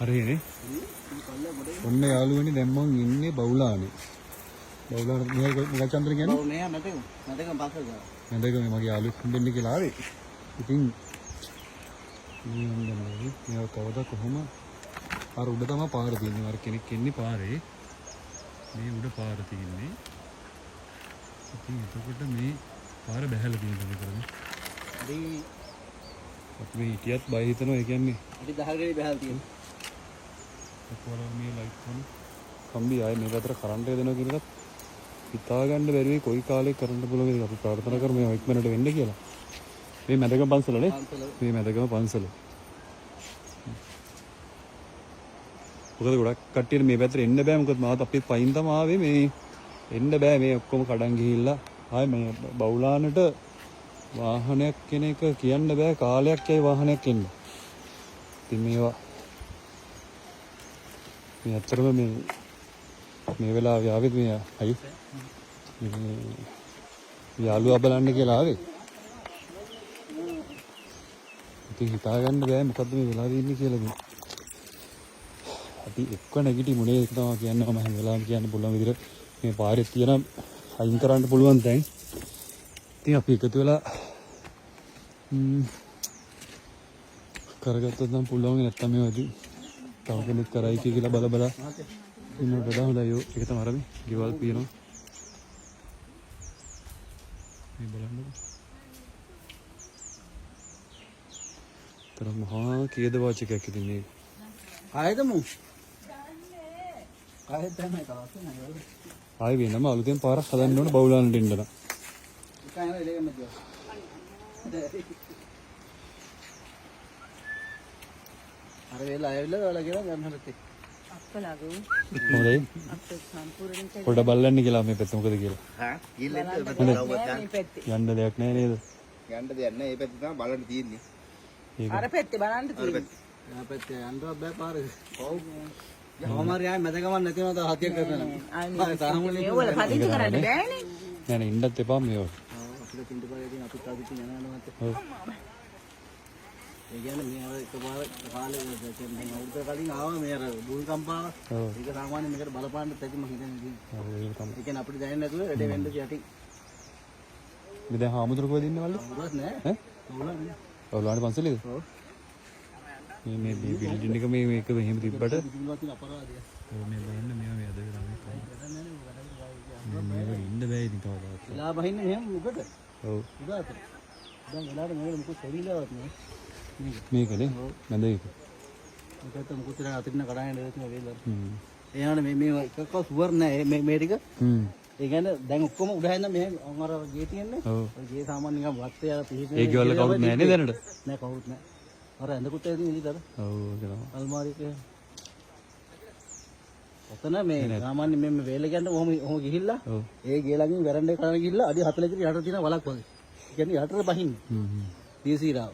හරිනේ. ඔන්න යාළුවනි දැන් මං ඉන්නේ බවුලානේ. බවුලාන මොකක්ද චන්ද්‍ර කියන්නේ? බවු නෑ නැතකම පාසල් ගාව. නැදගම මගේ යාළුවෙක් හම්බෙන්න කියලා ආවේ. ඉතින් මේ හම්බෙන්නේ මේ කවද කොහොම අර උඩ තමයි පාර තියෙන්නේ. අර කෙනෙක් ඉන්නේ පාරේ. මේ උඩ පාර තියෙන්නේ. ඉතින් එතකොට මේ පාර බැහැලා තියෙනවා මෙතන. හරි අපි හිටියත් බය හිතනවා. ඒ කියන්නේ හරි 10 කට බැහැලා තියෙනවා. කොහොම මේ ලයිට් වල කම්බි ආයේ මේ පැත්තට කරන්ට් එක දෙනවා කියන එකත් හිතා ගන්න බැරි වෙයි. කොයි කාලේ කරන්ට් පුළුවන්ද අපි ප්‍රාර්ථනා කරමු මේ ඉක්මනට වෙන්න කියලා. මේ මැදගම පන්සල නේ? මේ මැදගම පන්සල. මොකද ගොඩක් කට්ටියට මේ පැත්තට එන්න බෑ. මොකද මාත් අපිත් පයින් තමයි ආවේ. මේ එන්න බෑ. මේ ඔක්කොම කඩන් ගිහිල්ලා ආයේ මේ බවුලානට වාහනයක් කෙන එක කියන්න බෑ. කාලයක් යයි වාහනයක් එන්න. ඉතින් මේවා මේ අතරම මේ වෙලාවේ ආවෙත් මේ අයි මේ යාළුවා බලන්න කියලා ආවේ. ඉතින් හිතා ගන්න බෑ මොකද්ද මේ වෙලාවේ ඉන්නේ කියලා මේ. අපි එක්ක නැගිටි මුනේ එක තමයි කියන්නේ. මම හැම වෙලාවෙම කියන්න පුළුවන් විදිහට මේ පාරේ තියෙන අයින් කරන්න පුළුවන් දැන්. ඉතින් අපි එකතු වෙලා කරගත්තොත් නම් පුළුවන්. නැත්තම් මේ වගේ තව කෙනෙක් කරයි කියලා බල බල ඉන්නට වඩා හොඳයි. ඒක තමයි අර මේ ගෙවල් පියනවා. මේ බලන්නකො. තරම් මහා කේදවාචකයක් ඉතින් මේ. ආයෙදමු. ආයෙත් තමයි තාස්ස නේද? ආයෙ වෙනම අලුතෙන් පාරක් හදන්න ඕන බවුලානට එන්න නම්. එකයි එලෙගම දිය. අර වෙලා ආයෙලා වල කියලා ගන්න හදත්තේ. අප්පලාගෝ. හොඳයි. අප්ප සම්පූර්ණයෙන් පොඩ බලන්න කියලා මේ පැත්ත මොකද කියලා. හා ගිල්ලෙන් යන්න දෙයක් නැහැ නේද? යන්න දෙයක් නැහැ. මේ පැත්තේ තමයි බලන්න තියෙන්නේ. අර පැත්තේ බලන්න තියෙන්නේ. ආ පැත්තේ යන්නවත් බෑ පාරේ. ඔව්. යවමාරි ආයේ මැද ගමන් නැති වෙනවා තව හතියක් කරනවා. ආයේ තරමුලේ මේවල පදිංචි කරන්න බෑනේ. නෑ නෑ ඉන්නත් එපා මේව. ඔව් අපිට තින්ද පාරේදී අපිට අදිට යනවා නැත්te. ඔව්. ඒ කියන්නේ මේ අර එකපාර කාලේ දැන් අවුරුද්ද කලින් ආවා මේ අර භූමිකම්පාව. ඔව්. ඒක සාමාන්‍යයෙන් මේකට බලපාන්න තැති මම හිතන්නේ. ඔව් ඒක තමයි. ඒ කියන්නේ අපිට දැනෙන්නේ නැතුව රෙඩ වෙන්න යටි. මේ දැන් හාමුදුරුවෝ කොහෙද ඉන්නේ වල්ලි? අවුරුද්ද නෑ. ඈ? ඕලන්නේ. ඔයාලට පන්සලේද? ඔව්. මේ බිල්ඩින් එක මේක මෙහෙම තිබ්බට කිසිම තියෙන අපරාධය. ඔව් මේ බලන්න මේවා මේ අද වෙලා මේ ඉන්න බෑ ඉතින් කවදාවත්. වෙලා බහින්නේ මෙහෙම මොකද? ඔව්. උදාට. දැන් වෙලාවට මොකද මොකද සෙවිලාවත් නේ. මේකනේ නැද ඒක. ඒකට මොකද ඉතින් අතින් කඩාගෙන ඉඳලා වේලා. හ්ම්. එයානේ මේ එකක්ව සුවර් නෑ මේ ටික. හ්ම්. ඒ කියන්නේ දැන් ඔක්කොම උඩ හැන්ද මෙහෙම අර ගේ තියන්නේ. ඔව්. ඔය ගේ සාමාන්‍ය නිකන් වත්තේ යාලා පිහිටන. ඒ ගෙවල කවුරුත් නැහැ නේද දැනට? නෑ කවුරුත් නෑ. අර ඇඳකුත් ඇදින් ඉලිදර. ඔව් ඒක තමයි. අල්මාරියක. ඔතන මේ සාමාන්‍ය මේ වේල කියන්නේ ඔහොම ගිහිල්ලා ඔව්. ඒ ගේ ළඟින් වැරන්ඩේ කරන ගිහිල්ලා අඩි 40 කට යට තියෙන වලක් වගේ. ඒ කියන්නේ යටට බහින්නේ. හ්ම් හ්ම්. දීසීරාව.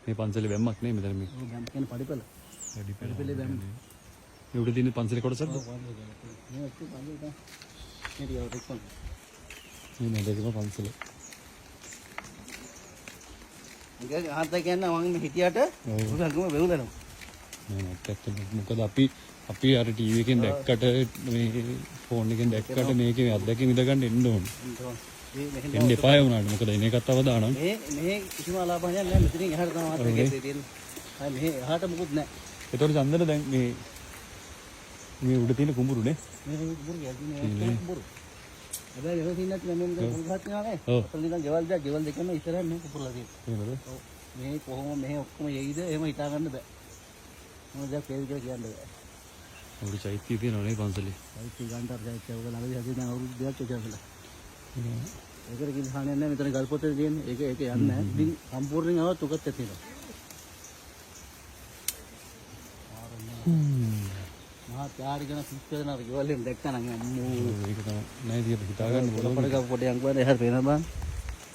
මේ පන්සලේ වැම්මක් නේ මෙතන මේ. ඔව් දැන් කියන්නේ පඩිපල. පඩිපෙලේ වැම්ම. මේ උඩ තියෙන පන්සලේ කොටසක්ද? මේ ඔක්කොම පන්සල තමයි. මේ ටික රික්කොන්. මේ නැදකම පන්සලේ. ඒක අහත කියන්නේ මම හිටියට උගල්කම වෙවුලනවා. නෑ නැත්තම් මොකද අපි අර ටීවී එකෙන් දැක්කට මේ ෆෝන් එකෙන් දැක්කට මේකේ අත්දැකීම් ඉඳ ගන්න එන්න ඕන. එන්න එපා වුණාට මොකද එන එකත් අවදානම්. මේ කිසිම අලාභයක් නැහැ. මෙතනින් එහාට තමයි මාත් එකේ තියෙන්නේ. අය මේ එහාට මොකුත් නැහැ. ඒතකොට චන්දන දැන් මේ උඩ තියෙන කුඹුරු නේ. මේ කුඹුරු කියන්නේ කුඹුරු. හැබැයි වෙන තින්නත් මේ කුඹුරක් නෑ. ඔව්. ඔතන නිකන් ගෙවල් දෙකම ඉස්සරහින් මේ කුඹුරලා තියෙනවා. එහෙමද? ඔව්. මේ කොහොම මෙහෙ ඔක්කොම යෙයිද එහෙම හිතා ගන්න බෑ. මොකද දැන් කේවි කියලා කියන්න බෑ. උඩ චෛත්‍ය තියෙනවා නේ පන්සලේ. චෛත්‍ය ගාන්ටර් චෛත්‍ය ඔය ළඟදී හදින් දැන් අවුරුදු දෙකක් කියලා. ඒකට කිසි හානියක් නැහැ. මෙතන ගල් පොතේ තියෙන්නේ. ඒක යන්නේ නැහැ. ඉතින් සම්පූර්ණයෙන් આવත් උකත් තියෙනවා. මහා ත්‍යාරි ගැන සිත් වෙනවා ගෙවල් වලින් දැක්කනම් අම්මෝ. ඒක තමයි. නෑ දිහා හිතා ගන්න බලන්න. පොඩ පොඩ යන්ගුවද එහාට පේන බං.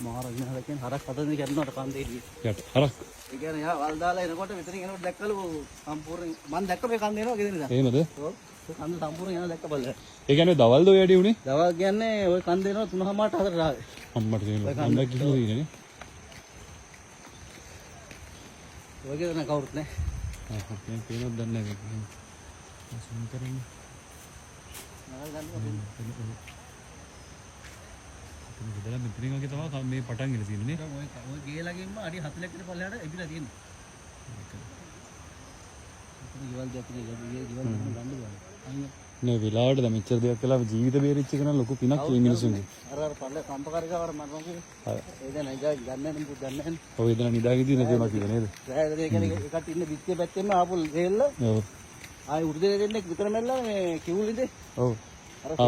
මහා රජිනහල කියන්නේ හරක් හදන්නේ කරනවට කන්දේදී. යට හරක්. ඒ කියන්නේ යා වල් දාලා එනකොට මෙතනින් එනකොට දැක්කලු සම්පූර්ණ මම දැක්ක මේ කන්ද එනවා ගෙදර ඉඳන්. එහෙමද? ඔව්. ඒ කන්ද සම්පූර්ණ එනවා දැක්ක බලලා. ඒ කියන්නේ දවල්ද ඔය වැඩි උනේ? දවල් කියන්නේ ওই කන්ද එනවා 3:00ට 4ට ආවේ. අම්මට තේරෙනවා. මම කිව්වා ඉන්නේ නේ. ඔය ගෙදර කවුරුත් නැහැ. මේ පේනොත් දන්නේ නැහැ. සම් කරන්නේ. ඉතල මෙතනින් වගේ තමයි මේ පටන් ගෙන තියෙන්නේ නේ. ඔය ගේලගෙන්ම අඩි 40කට පල්ලෙහාට එබිලා තියෙනවා. ගෙවල් දෙකේ ගෙවල් ගන්න බෑ. නේ වෙලාවට දැන් මෙච්චර දෙයක් කළා ජීවිත බේරිච්ච එක නම් ලොකු පිනක් මේ මිනිසුන්ගේ. අර පල්ලේ කම්පකාරිකවර මම කිව්වේ. ඒ දැන් නයිජා ගන්න නම් ගන්න නැහැ. ඔය ඉතන නිදාගේදී නැති වුණා කිව්වේ නේද? රෑට ඒ කියන්නේ එකට ඉන්න පිටිය පැත්තෙන්ම ආපු රේල්ල ඔව්. ආයි උඩේ දෙන්නෙක් විතර මෙල්ලා මේ කිව්ලිද? ඔව්.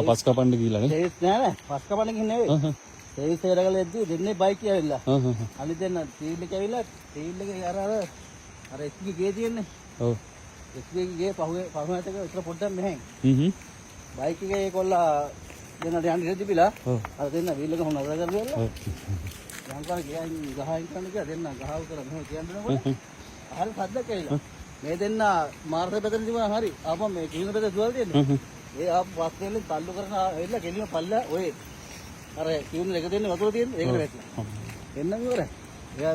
පස් කපන්න ගිහලා නේ. සේස් නෑ පස් කපන්න ගිහින් නෙවෙයි. සේස් එකල එද්දි දෙන්නේ බයික් ඇවිල්ලා. අනිත් දෙන්න ටීල් එක ඇවිල්ලා ටීල් එකේ අර එක්කේ ගේ තියෙන්නේ. ඔව්. එක්කේ ගේ පහුවෙන් එක විතර පොඩ්ඩක් මෙහෙන්. බයික් එකේ ඒකොල්ලා දෙන්නට යන්න ඉඳ තිබිලා අර දෙන්න වීල් එක හොම නතර කරලා ලංකාවේ ගියන් ගහයින් කන්න කියලා දෙන්න ගහව කරලා මෙහෙම කියන්නනකොට හරි සද්දක් ඇවිල්ලා මේ දෙන්න මාර්ග පැත්තට තිබුණා හරි ආපම් මේ කිවින පැත්තට දුවල් දෙන්නේ ඒ ආපු පස්සේ වලින් තල්ලු කරන ඇවිල්ලා ගෙලිම පල්ලා ඔය අර කිවින එක දෙන්නේ වතුර තියෙන්නේ ඒකට වැටලා එන්න ඉවරයි එයා